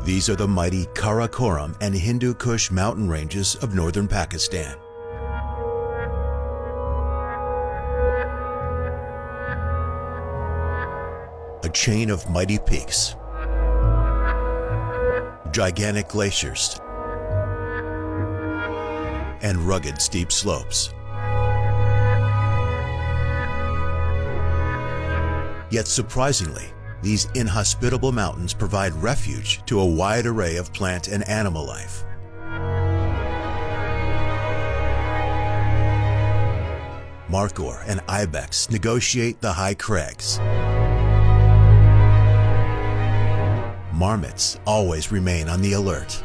These are the mighty Karakoram and Hindu Kush mountain ranges of northern Pakistan. A chain of mighty peaks, gigantic glaciers, and rugged steep slopes. Yet surprisingly, these inhospitable mountains provide refuge to a wide array of plant and animal life. Markhor and ibex negotiate the high crags. Marmots always remain on the alert.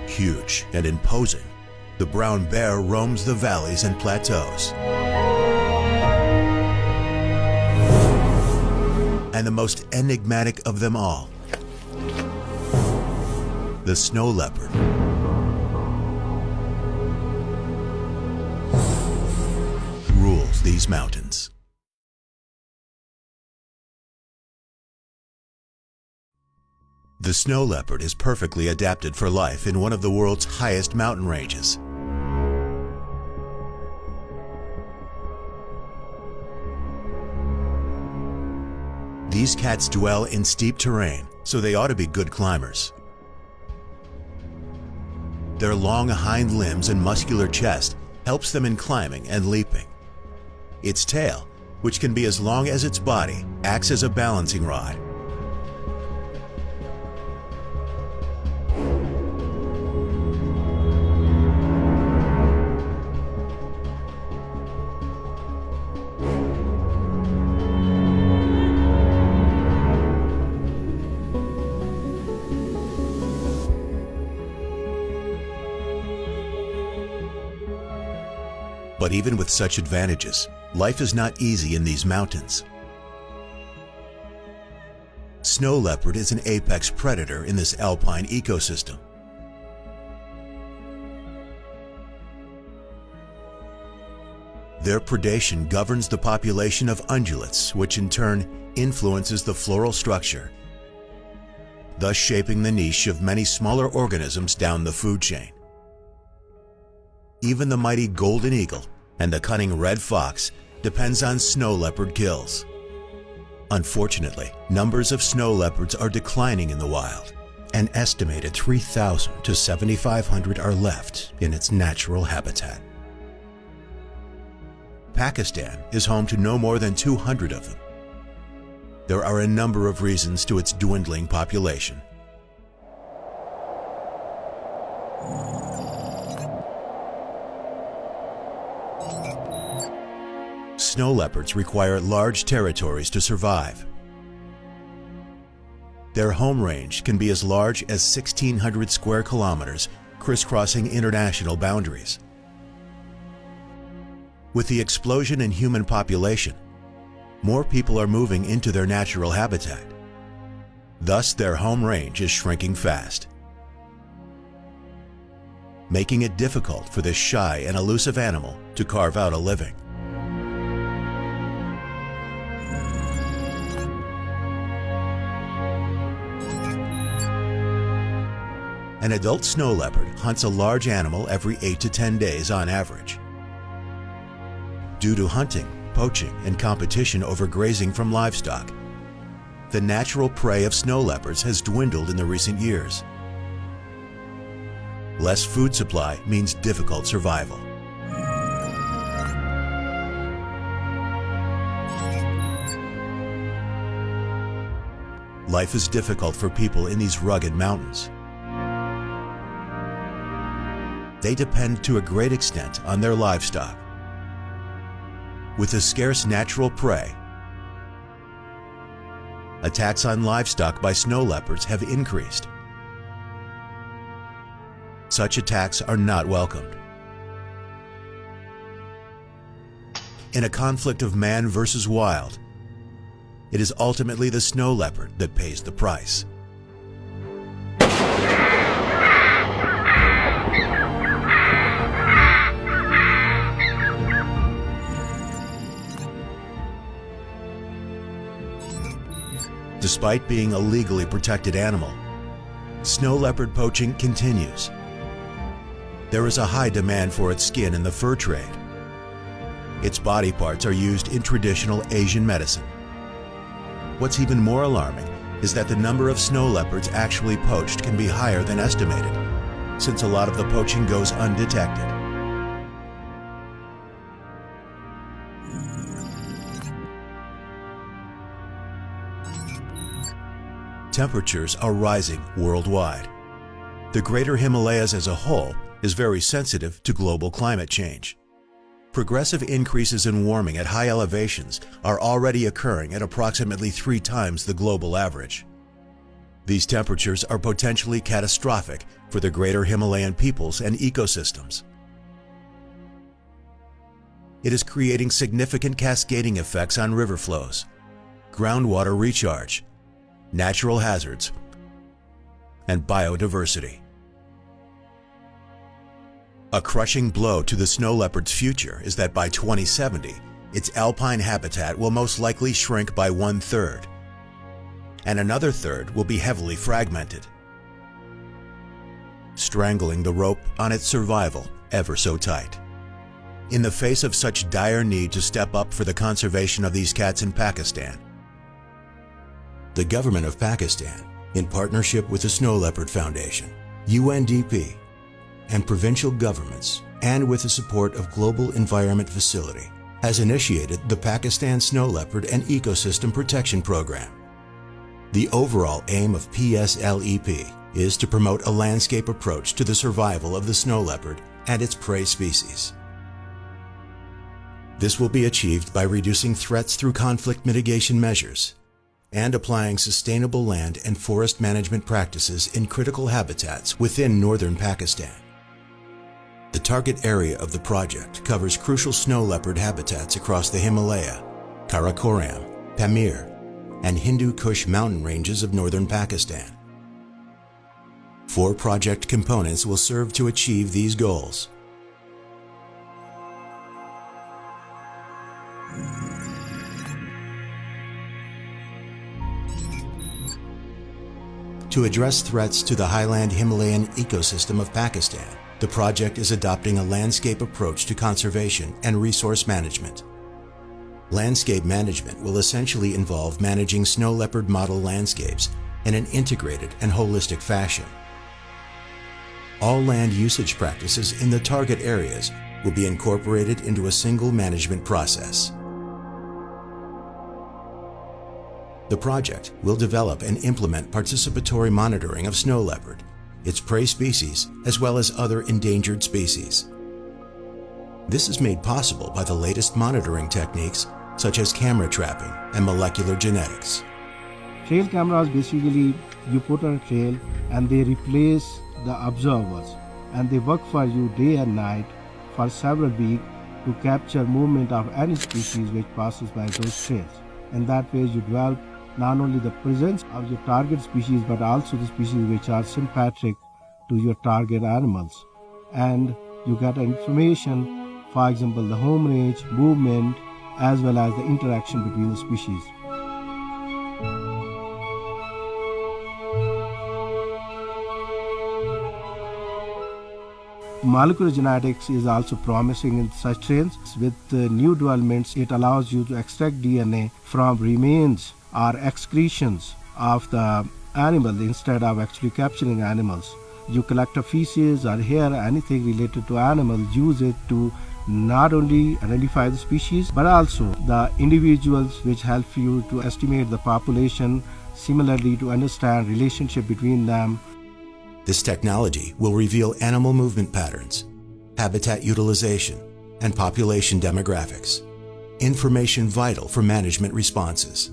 Huge and imposing, the brown bear roams the valleys and plateaus. And the most enigmatic of them all, the snow leopard. Rules these mountains. The snow leopard is perfectly adapted for life in one of the world's highest mountain ranges. These cats dwell in steep terrain, so they ought to be good climbers. Their long hind limbs and muscular chest helps them in climbing and leaping. Its tail, which can be as long as its body, acts as a balancing rod. But even with such advantages, life is not easy in these mountains. Snow leopard is an apex predator in this alpine ecosystem. Their predation governs the population of ungulates, which in turn influences the floral structure, thus shaping the niche of many smaller organisms down the food chain. Even the mighty golden eagle and the cunning red fox depends on snow leopard kills. Unfortunately, numbers of snow leopards are declining in the wild. An estimated 3,000 to 7,500 are left in its natural habitat. Pakistan is home to no more than 200 of them. There are a number of reasons to its dwindling population. Snow leopards require large territories to survive. Their home range can be as large as 1,600 square kilometers, crisscrossing international boundaries. With the explosion in human population, more people are moving into their natural habitat. Thus, their home range is shrinking fast, making it difficult for this shy and elusive animal to carve out a living. An adult snow leopard hunts a large animal every 8 to 10 days on average. Due to hunting, poaching, and competition over grazing from livestock, the natural prey of snow leopards has dwindled in the recent years. Less food supply means difficult survival. Life is difficult for people in these rugged mountains. They depend to a great extent on their livestock. With a scarce natural prey, attacks on livestock by snow leopards have increased. Such attacks are not welcomed. In a conflict of man versus wild, it is ultimately the snow leopard that pays the price. Despite being a legally protected animal, Snow leopard poaching continues. There is a high demand for its skin in the fur trade. Its body parts are used in traditional Asian medicine. What's even more alarming is that the number of snow leopards actually poached can be higher than estimated, since a lot of the poaching goes undetected. Temperatures are rising worldwide. The Greater Himalayas as a whole is very sensitive to global climate change. Progressive increases in warming at high elevations are already occurring at approximately 3 times the global average. These temperatures are potentially catastrophic for the Greater Himalayan peoples and ecosystems. It is creating significant cascading effects on river flows, groundwater recharge, natural hazards, and biodiversity. A crushing blow to the snow leopard's future is that by 2070, its alpine habitat will most likely shrink by 1/3, and another third will be heavily fragmented, strangling the rope on its survival ever so tight. In the face of such dire need to step up for the conservation of these cats in Pakistan, the government of Pakistan, in partnership with the Snow Leopard Foundation, UNDP, and provincial governments, and with the support of Global Environment Facility, has initiated the Pakistan Snow Leopard and Ecosystem Protection Program. The overall aim of PSLEP is to promote a landscape approach to the survival of the snow leopard and its prey species. This will be achieved by reducing threats through conflict mitigation measures and applying sustainable land and forest management practices in critical habitats within northern Pakistan. The target area of the project covers crucial snow leopard habitats across the Himalaya, Karakoram, Pamir, and Hindu Kush mountain ranges of northern Pakistan. 4 project components will serve to achieve these goals. To address threats to the highland Himalayan ecosystem of Pakistan, the project is adopting a landscape approach to conservation and resource management. Landscape management will essentially involve managing snow leopard model landscapes in an integrated and holistic fashion. All land usage practices in the target areas will be incorporated into a single management process. The project will develop and implement participatory monitoring of snow leopard, its prey species, as well as other endangered species. This is made possible by the latest monitoring techniques such as camera trapping and molecular genetics. Trail cameras, basically you put on a trail and they replace the observers, and they work for you day and night for several weeks to capture movement of any species which passes by those trails. And that way you develop not only the presence of your target species but also the species which are sympatric to your target animals. And you get information, for example, the home range, movement, as well as the interaction between the species. Molecular genetics is also promising in such trails. With new developments, it allows you to extract DNA from remains or excretions of the animal instead of actually capturing animals. You collect a feces or hair, anything related to animal, use it to not only identify the species but also the individuals, which help you to estimate the population, similarly to understand relationship between them. This technology will reveal animal movement patterns, habitat utilization, and population demographics, information vital for management responses.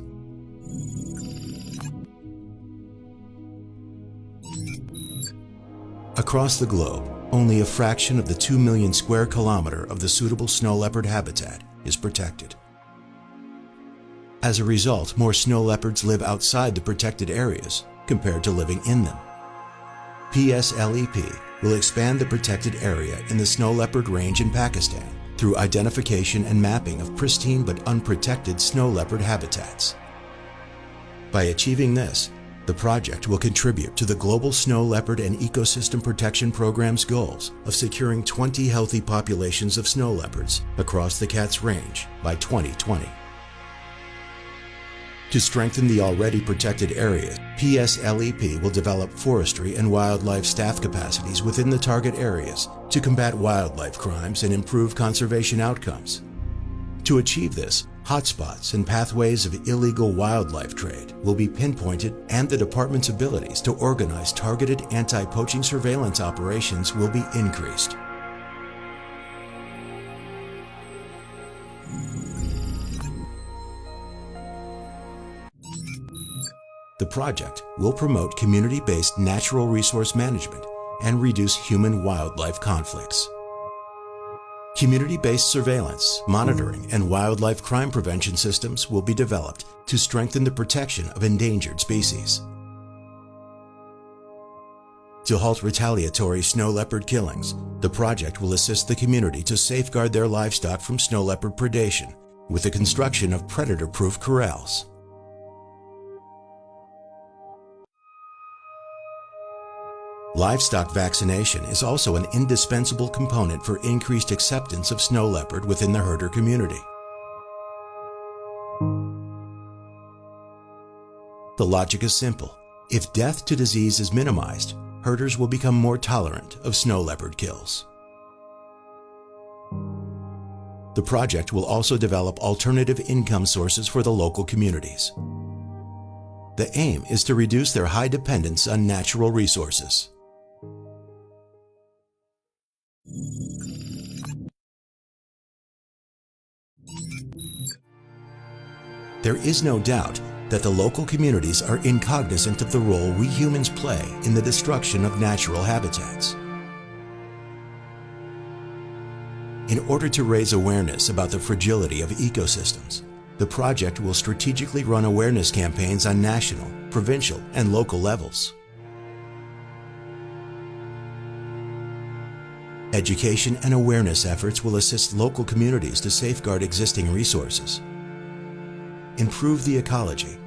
Across the globe, only a fraction of the 2 million square kilometer of the suitable snow leopard habitat is protected. As a result, more snow leopards live outside the protected areas compared to living in them. PSLEP will expand the protected area in the snow leopard range in Pakistan through identification and mapping of pristine but unprotected snow leopard habitats. By achieving this, The project will contribute to the Global Snow Leopard and Ecosystem Protection Program's goals of securing 20 healthy populations of snow leopards across the Kats Range by 2020. To strengthen the already protected areas, PSLEP will develop forestry and wildlife staff capacities within the target areas to combat wildlife crimes and improve conservation outcomes. To achieve this, hotspots and pathways of illegal wildlife trade will be pinpointed, and the department's abilities to organize targeted anti-poaching surveillance operations will be increased. The project will promote community-based natural resource management and reduce human-wildlife conflicts. Community-based surveillance, monitoring, and wildlife crime prevention systems will be developed to strengthen the protection of endangered species. To halt retaliatory snow leopard killings, the project will assist the community to safeguard their livestock from snow leopard predation with the construction of predator-proof corrals. Livestock vaccination is also an indispensable component for increased acceptance of snow leopard within the herder community. The logic is simple. If death to disease is minimized, herders will become more tolerant of snow leopard kills. The project will also develop alternative income sources for the local communities. The aim is to reduce their high dependence on natural resources. There is no doubt that the local communities are incognizant of the role we humans play in the destruction of natural habitats. In order to raise awareness about the fragility of ecosystems, the project will strategically run awareness campaigns on national, provincial, and local levels. Education and awareness efforts will assist local communities to safeguard existing resources, improve the ecology,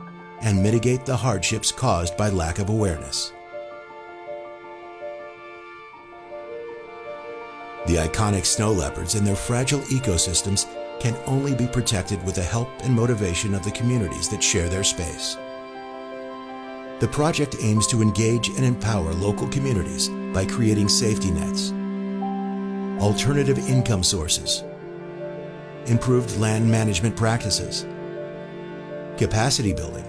and mitigate the hardships caused by lack of awareness. The iconic snow leopards and their fragile ecosystems can only be protected with the help and motivation of the communities that share their space. The project aims to engage and empower local communities by creating safety nets, alternative income sources, improved land management practices, capacity building,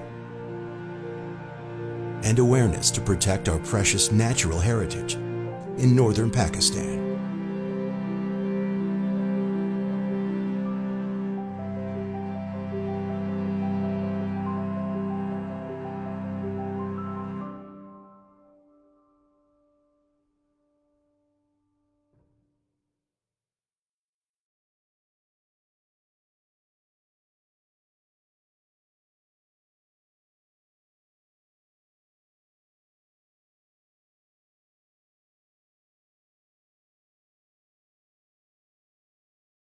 and awareness to protect our precious natural heritage in northern Pakistan.